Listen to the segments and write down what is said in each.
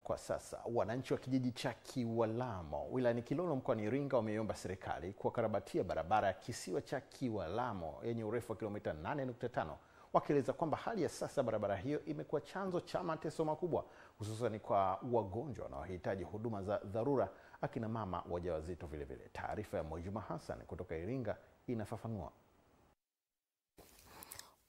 Kwa sasa wananchi wa kijiji cha Kiwalamo wilayani Kilolo mkoani Iringa wameiomba serikali kuwakarabatia barabara ya kisiwa cha Kiwalamo yenye urefu wa kilomita 8.5, wakieleza kwamba hali ya sasa barabara hiyo imekuwa chanzo cha mateso makubwa, hususan kwa wagonjwa wanaohitaji huduma za dharura, akina mama wajawazito vile vile. Taarifa ya Mwajuma Hassan kutoka Iringa inafafanua.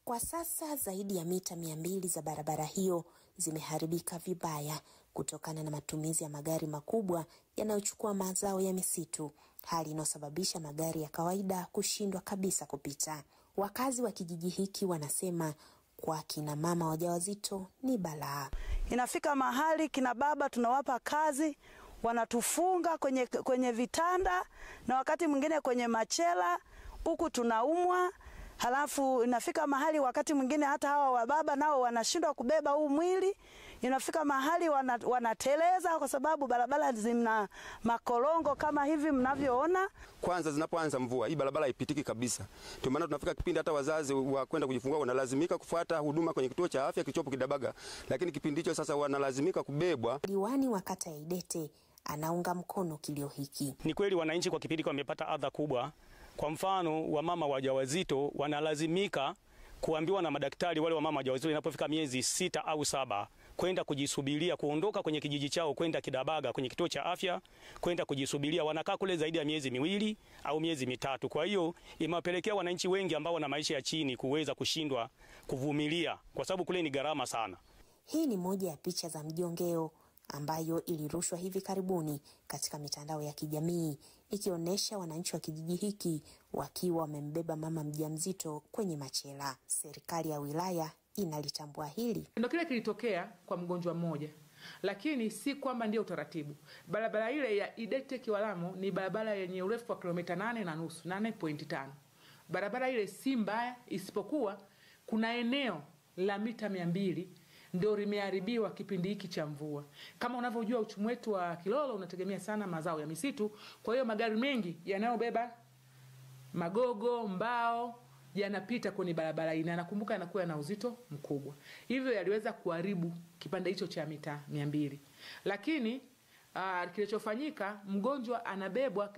Kwa sasa zaidi ya mita 200 za barabara hiyo zimeharibika vibaya kutokana na matumizi ya magari makubwa yanayochukua mazao ya misitu, hali inayosababisha magari ya kawaida kushindwa kabisa kupita. Wakazi wa kijiji hiki wanasema kwa kina mama wajawazito ni balaa. Inafika mahali kina baba tunawapa kazi, wanatufunga kwenye vitanda na wakati mwingine kwenye machela, huku tunaumwa. Halafu inafika mahali wakati mwingine hata hawa wababa nao wanashindwa kubeba huu mwili. Inafika mahali wanateleza kwa sababu barabara zina makorongo kama hivi mnavyoona. Kwanza zinapoanza mvua hii barabara haipitiki kabisa. Ndio maana tunafika kipindi hata wazazi wa kwenda kujifungua wanalazimika kufuata huduma kwenye kituo cha afya kilichopo Kidabaga, lakini kipindi hicho sasa wanalazimika kubebwa. Diwani wa kata ya Idete anaunga mkono kilio hiki. Ni kweli wananchi kwa kipindi wamepata adha kubwa. Kwa mfano wamama wajawazito wanalazimika kuambiwa na madaktari wale wamama wajawazito inapofika miezi 6 au 7 kwenda kujisubiria kuondoka kwenye kijiji chao kwenda Kidabaga kwenye kituo cha afya kwenda kujisubiria. Wanakaa kule zaidi ya miezi 2 au miezi 3. Kwa hiyo imewapelekea wananchi wengi ambao wana maisha ya chini kuweza kushindwa kuvumilia kwa sababu kule ni gharama sana. Hii ni moja ya picha za mjongeo ambayo ilirushwa hivi karibuni katika mitandao ya kijamii ikionyesha wananchi wa kijiji hiki wakiwa wamembeba mama mjamzito kwenye machela. Serikali ya wilaya inalitambua hili. Ndio kile kilitokea kwa mgonjwa mmoja, lakini si kwamba ndio utaratibu. Barabara ile ya Idete Kiwalamo ni barabara yenye urefu wa kilomita 8.5, 8.5. Barabara ile si mbaya, isipokuwa kuna eneo la mita 200 ndio limeharibiwa kipindi hiki cha mvua. Kama unavyojua uchumi wetu wa Kilolo unategemea sana mazao ya misitu, kwa hiyo magari mengi yanayobeba magogo, mbao yanapita kwenye barabara hii na nakumbuka yanakuwa na uzito mkubwa. Hivyo yaliweza kuharibu kipande hicho cha mita 200. Lakini kilichofanyika, mgonjwa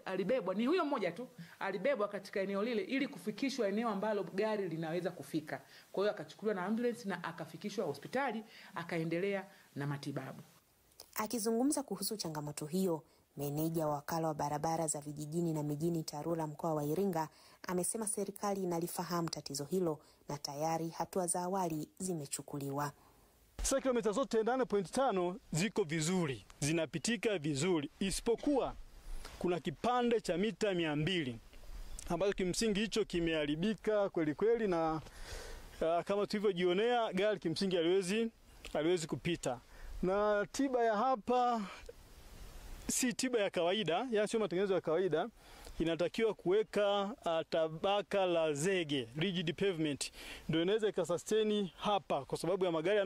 alibebwa, ni huyo mmoja tu, alibebwa katika eneo lile ili kufikishwa eneo ambalo gari linaweza kufika. Kwa hiyo akachukuliwa na ambulance na akafikishwa hospitali akaendelea na matibabu. Akizungumza kuhusu changamoto hiyo, meneja wa wakala wa barabara za vijijini na mijini TARURA mkoa wa Iringa amesema serikali inalifahamu tatizo hilo na tayari hatua za awali zimechukuliwa. Sasa kilomita zote 8.5 ziko vizuri, zinapitika vizuri, isipokuwa kuna kipande cha mita 200 ambacho kimsingi hicho kimeharibika kweli kweli, na kama tulivyojionea gari kimsingi haliwezi kupita. Na tiba ya hapa si tiba ya kawaida, ya sio matengenezo ya kawaida. Inatakiwa kuweka tabaka la zege, rigid pavement, ndio inaweza ikasustain hapa kwa sababu ya magari